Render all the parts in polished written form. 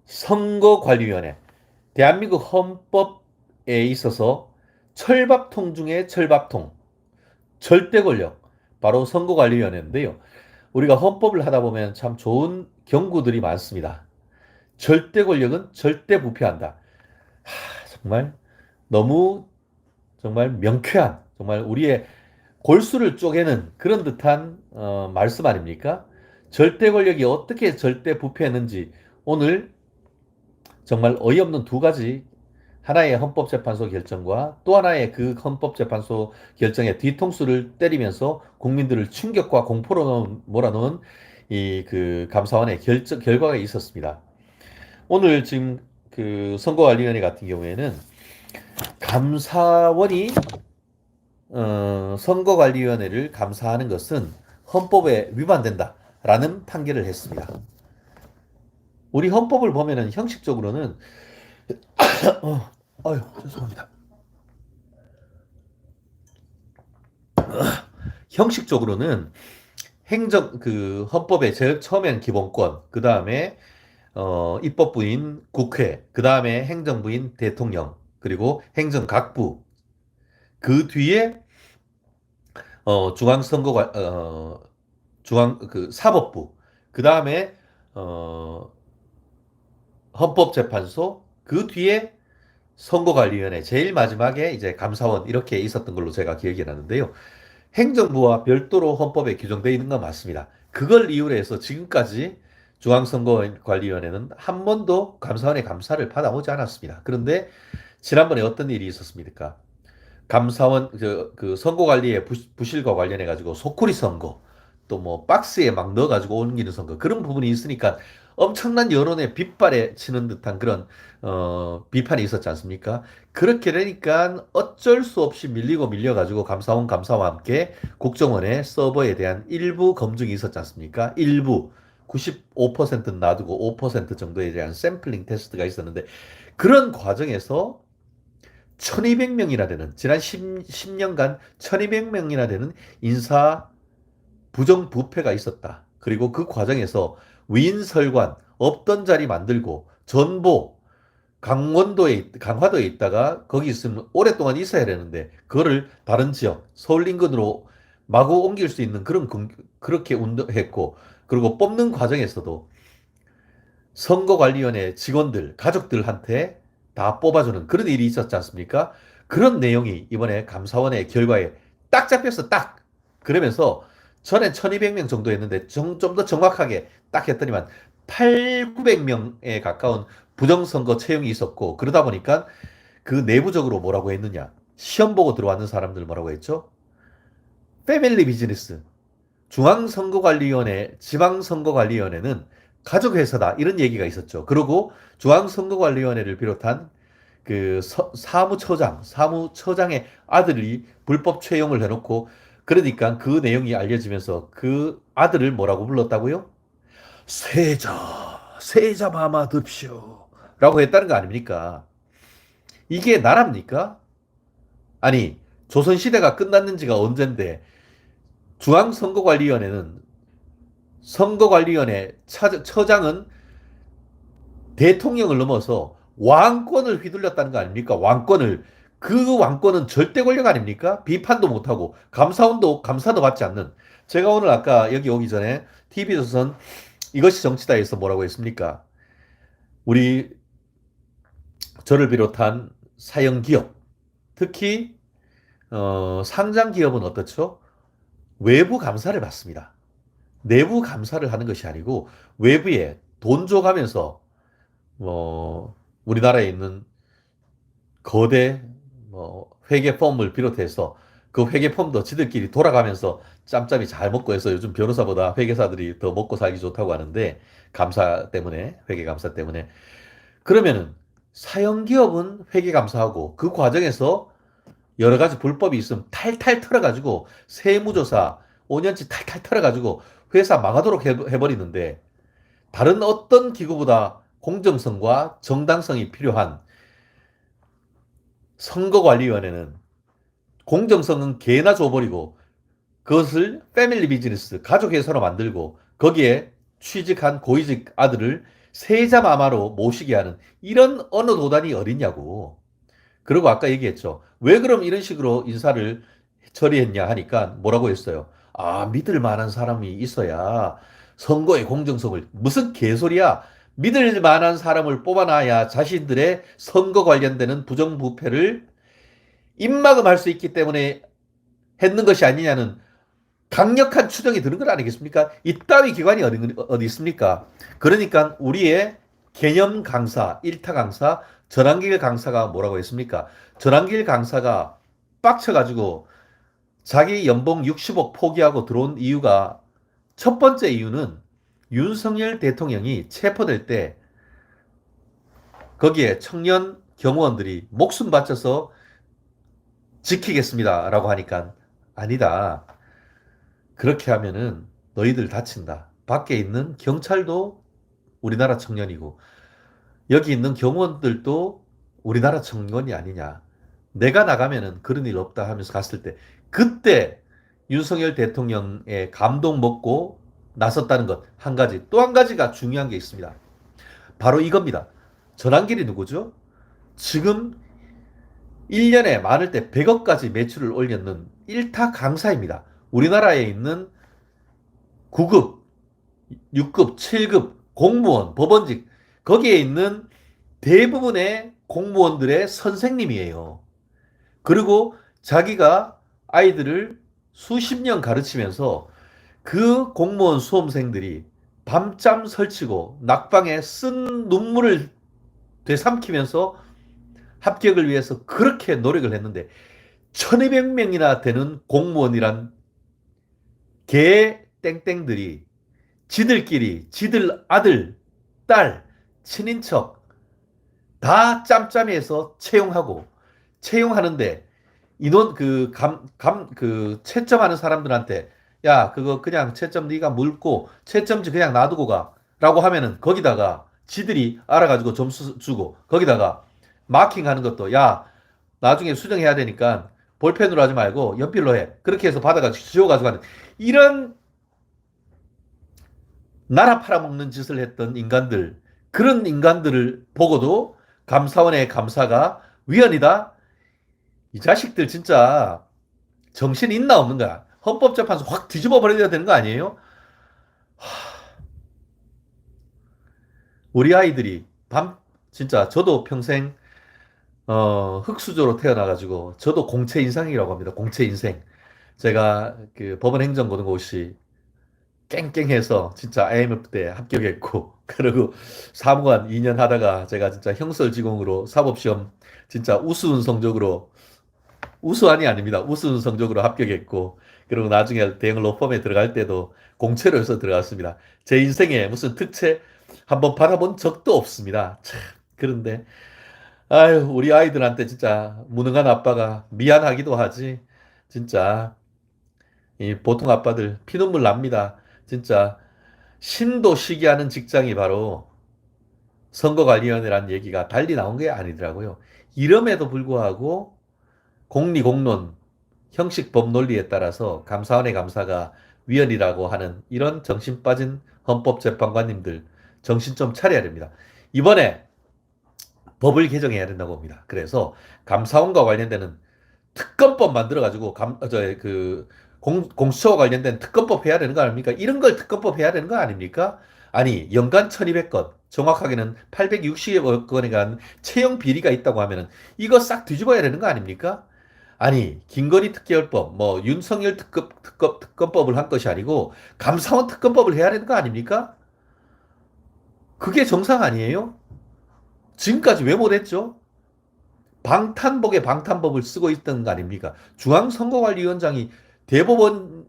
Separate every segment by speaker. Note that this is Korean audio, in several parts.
Speaker 1: 선거관리위원회. 대한민국 헌법에 있어서 철밥통 중에 철밥통, 절대 권력, 바로 선거관리위원회인데요. 우리가 헌법을 하다 보면 참 좋은 경구들이 많습니다. 절대 권력은 절대 부패한다. 정말 너무 정말 명쾌한, 정말 우리의 골수를 쪼개는 그런 듯한 말씀 아닙니까? 절대 권력이 어떻게 절대 부패했는지 오늘 정말 어이없는 두 가지, 하나의 헌법재판소 결정과 또 하나의 그 헌법재판소 결정의 뒤통수를 때리면서 국민들을 충격과 공포로 몰아넣은 이 그 감사원의 결과가 있었습니다. 오늘 지금 그 선거관리위원회 같은 경우에는 감사원이 선거관리위원회를 감사하는 것은 헌법에 위반된다라는 판결을 했습니다. 우리 헌법을 보면은 형식적으로는 아유 죄송합니다. 형식적으로는 행정 그 헌법의 제일 처음엔 기본권, 그 다음에 입법부인 국회, 그 다음에 행정부인 대통령, 그리고 행정각부, 그 뒤에 중앙선거관 중앙 그 사법부, 그 다음에 어, 헌법재판소, 그 뒤에 선거관리위원회, 제일 마지막에 이제 감사원 이렇게 있었던 걸로 제가 기억이 나는데요. 행정부와 별도로 헌법에 규정되어 있는 건 맞습니다. 그걸 이유로 해서 지금까지 중앙선거관리위원회는 한 번도 감사원의 감사를 받아오지 않았습니다. 그런데 지난번에 어떤 일이 있었습니까? 감사원 그 선거 관리의 부실과 관련해 가지고 소쿠리 선거, 또 뭐 박스에 막 넣어 가지고 옮기는 선거, 그런 부분이 있으니까 엄청난 여론에 빗발에 치는 듯한 그런 비판이 있었지 않습니까? 그렇게 되니까 어쩔 수 없이 밀려 가지고 감사원 감사와 함께 국정원의 서버에 대한 일부 검증이 있었지 않습니까? 일부 95%는 놔두고 5% 정도에 대한 샘플링 테스트가 있었는데, 그런 과정에서 1200명이나 되는, 지난 10년간 1200명이나 되는 인사 부정부패가 있었다. 그리고 그 과정에서 위인설관, 없던 자리 만들고 전보, 강화도에 있다가 거기 있으면 오랫동안 있어야 되는데 그거를 다른 지역, 서울 인근으로 마구 옮길 수 있는 그렇게 운동했고, 그리고 뽑는 과정에서도 선거관리위원회 직원들, 가족들한테 다 뽑아주는 그런 일이 있었지 않습니까? 그런 내용이 이번에 감사원의 결과에 딱 잡혔어, 딱! 그러면서 전엔 1200명 정도 했는데 좀 더 정확하게 딱 했더니만 8, 900명에 가까운 부정선거 채용이 있었고, 그러다 보니까 그 내부적으로 뭐라고 했느냐. 시험 보고 들어왔는 사람들 뭐라고 했죠? 패밀리 비즈니스. 중앙선거관리위원회, 지방선거관리위원회는 가족회사다, 이런 얘기가 있었죠. 그리고 중앙선거관리위원회를 비롯한 그 사무처장의 아들이 불법 채용을 해놓고, 그러니까 그 내용이 알려지면서 그 아들을 뭐라고 불렀다고요? 세자 마마 듭시오 라고 했다는 거 아닙니까? 이게 나랍니까? 아니, 조선시대가 끝났는 지가 언젠데 중앙선거관리위원회는, 선거관리위원회 처장은 대통령을 넘어서 왕권을 휘둘렸다는 거 아닙니까? 왕권을. 그 왕권은 절대 권력 아닙니까? 비판도 못하고 감사도 받지 않는. 제가 오늘 아까 여기 오기 전에 TV조선 이것이 정치다에서 뭐라고 했습니까? 우리 저를 비롯한 사형 기업, 특히 상장 기업은 어떻죠? 외부 감사를 받습니다. 내부 감사를 하는 것이 아니고 외부에 돈 줘가면서 우리나라에 있는 거대 회계 펌을 비롯해서 그 회계 펌도 지들끼리 돌아가면서 짬짬이 잘 먹고 해서 요즘 변호사보다 회계사들이 더 먹고 살기 좋다고 하는데, 감사 때문에, 회계 감사 때문에. 그러면은 사형 기업은 회계 감사하고 그 과정에서 여러 가지 불법이 있으면 탈탈 털어가지고 세무조사 5년치 탈탈 털어가지고 회사 망하도록 해버리는데, 다른 어떤 기구보다 공정성과 정당성이 필요한 선거관리위원회는 공정성은 개나 줘버리고 그것을 패밀리 비즈니스, 가족회사로 만들고 거기에 취직한 고위직 아들을 세자마마로 모시게 하는 이런 어느 도단이 어딨냐고. 그리고 아까 얘기했죠. 왜 그럼 이런 식으로 인사를 처리했냐 하니까 뭐라고 했어요. 아, 믿을 만한 사람이 있어야 선거의 공정성을, 무슨 개소리야. 믿을 만한 사람을 뽑아놔야 자신들의 선거 관련되는 부정부패를 입막음할 수 있기 때문에 했는 것이 아니냐는 강력한 추정이 드는 것 아니겠습니까? 이따위 기관이 어디 있습니까? 그러니까 우리의 개념 강사, 일타 강사, 전환길 강사가 뭐라고 했습니까? 전환길 강사가 빡쳐가지고 자기 연봉 60억 포기하고 들어온 이유가, 첫 번째 이유는 윤석열 대통령이 체포될 때 거기에 청년 경호원들이 목숨 바쳐서 지키겠습니다 라고 하니까, 아니다. 그렇게 하면은 너희들 다친다. 밖에 있는 경찰도 우리나라 청년이고 여기 있는 경호원들도 우리나라 청년이 아니냐. 내가 나가면은 그런 일 없다 하면서 갔을 때, 그때 윤석열 대통령의 감동 먹고 나섰다는 것 한 가지. 또 한 가지가 중요한 게 있습니다. 바로 이겁니다. 전환길이 누구죠? 지금 1년에 많을 때 100억까지 매출을 올렸는 1타 강사입니다. 우리나라에 있는 9급, 6급, 7급 공무원, 법원직, 거기에 있는 대부분의 공무원들의 선생님이에요. 그리고 자기가 아이들을 수십 년 가르치면서 그 공무원 수험생들이 밤잠 설치고 낙방에 쓴 눈물을 되삼키면서 합격을 위해서 그렇게 노력을 했는데, 1200명이나 되는 공무원이란 개 땡땡들이 지들끼리 지들 아들, 딸, 친인척 다 짬짬이해서 채용하는데, 인원 그 채점하는 사람들한테 야, 그거 그냥 채점 네가 물고 채점지 그냥 놔두고 가라고 하면은 거기다가 지들이 알아가지고 점수 주고, 거기다가 마킹하는 것도 야, 나중에 수정해야 되니까 볼펜으로 하지 말고 연필로 해. 그렇게 해서 받아가지고 지워가지고 하는, 이런 나라 팔아먹는 짓을 했던 인간들, 그런 인간들을 보고도 감사원의 감사가 위헌이다? 이 자식들 진짜 정신 있나 없는 거야. 헌법재판소 확 뒤집어 버려야 되는 거 아니에요? 우리 아이들이 진짜 저도 평생 흙수저로 태어나가지고 저도 공채 인생이라고 합니다. 공채 인생. 제가 그 법원행정고등고시 깽깽해서 진짜 IMF 때 합격했고, 그리고 사무관 2년 하다가 제가 진짜 형설지공으로 사법시험 진짜 우수한 성적으로, 우수한이 아닙니다. 우수한 성적으로 합격했고, 그리고 나중에 대형 로펌에 들어갈 때도 공채로 해서 들어갔습니다. 제 인생에 무슨 특채 한번 받아본 적도 없습니다. 참, 그런데 아유, 우리 아이들한테 진짜 무능한 아빠가 미안하기도 하지. 진짜 이 보통 아빠들 피눈물 납니다. 진짜 신도 시기하는 직장이 바로 선거관리위원회라는 얘기가 달리 나온 게 아니더라고요. 이름에도 불구하고 공리공론, 형식법 논리에 따라서 감사원의 감사가 위헌이라고 하는 이런 정신 빠진 헌법재판관님들, 정신 좀 차려야 됩니다. 이번에 법을 개정해야 된다고 봅니다. 그래서 감사원과 관련되는 특검법 만들어가지고 공수처와 관련된 특검법 해야 되는 거 아닙니까? 이런 걸 특검법 해야 되는 거 아닙니까? 아니, 연간 1200건, 정확하게는 860여 건에 간 채용 비리가 있다고 하면은 이거 싹 뒤집어야 되는 거 아닙니까? 아니, 김건희 특별법, 뭐 윤석열 특검법을 한 것이 아니고 감사원 특검법을 해야 되는 거 아닙니까? 그게 정상 아니에요? 지금까지 왜 못했죠? 방탄복에 방탄법을 쓰고 있던 거 아닙니까? 중앙선거관리위원장이 대법원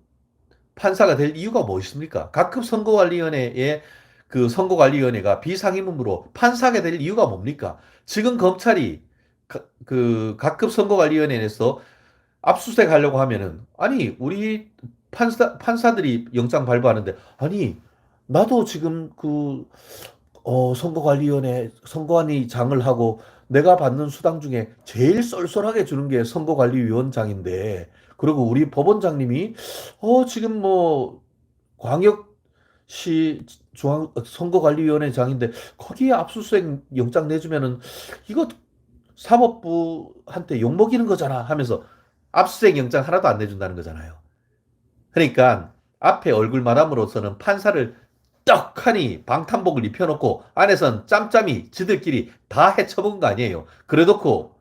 Speaker 1: 판사가 될 이유가 무엇입니까? 각급 선거관리위원회의 그 선거관리위원회가 비상임으로 판사가 될 이유가 뭡니까? 지금 검찰이 그 각급 선거관리위원회에서 압수수색 하려고 하면은, 아니, 우리 판사들이 영장 발부하는데, 아니, 나도 지금 선거관리위원회 선거관리장을 하고 내가 받는 수당 중에 제일 쏠쏠하게 주는 게 선거관리위원장인데, 그리고 우리 법원장님이 지금 뭐 광역시 선거관리위원회장인데 거기에 압수수색 영장 내주면은 이거 사법부한테 욕먹이는 거잖아 하면서 압수수색 영장 하나도 안 내준다는 거잖아요. 그러니까 앞에 얼굴 마담으로서는 판사를 떡하니 방탄복을 입혀놓고 안에선 짬짬이 지들끼리 다 해쳐본 거 아니에요. 그래놓고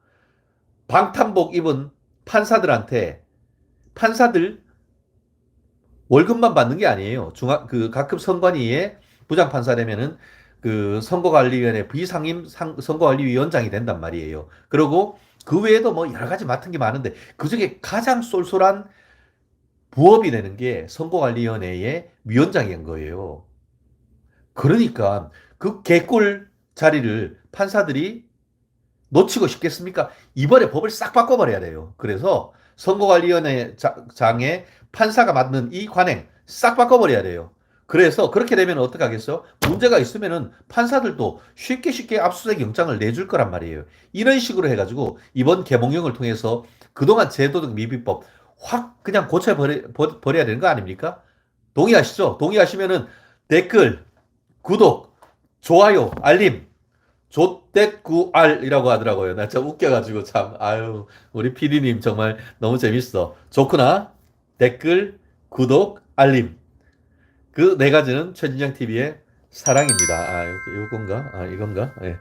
Speaker 1: 방탄복 입은 판사들한테 판사들 월급만 받는 게 아니에요. 가급 선관위의 부장판사라면은 그 선거관리위원회 선거관리위원장이 된단 말이에요. 그리고 그 외에도 뭐 여러 가지 맡은 게 많은데 그 중에 가장 쏠쏠한 부업이 되는 게 선거관리위원회의 위원장인 거예요. 그러니까 그 개꿀 자리를 판사들이 놓치고 싶겠습니까? 이번에 법을 싹 바꿔버려야 돼요. 그래서 선거관리위원회 장에 판사가 맡는 이 관행 싹 바꿔버려야 돼요. 그래서 그렇게 되면 어떻게 하겠어요? 문제가 있으면은 판사들도 쉽게 쉽게 압수수색 영장을 내줄 거란 말이에요. 이런 식으로 해가지고 이번 개몽령을 통해서 그동안 제도적 미비법 확 그냥 고쳐버려야 되는 거 아닙니까? 동의하시죠? 동의하시면은 댓글, 구독, 좋아요, 알림 조댓구알이라고 하더라고요. 나 참 웃겨가지고 참 아유 우리 PD님 정말 너무 재밌어. 좋구나. 댓글, 구독, 알림. 그 네 가지는 최진영 TV의 사랑입니다. 아, 이건가? 아, 이건가? 예.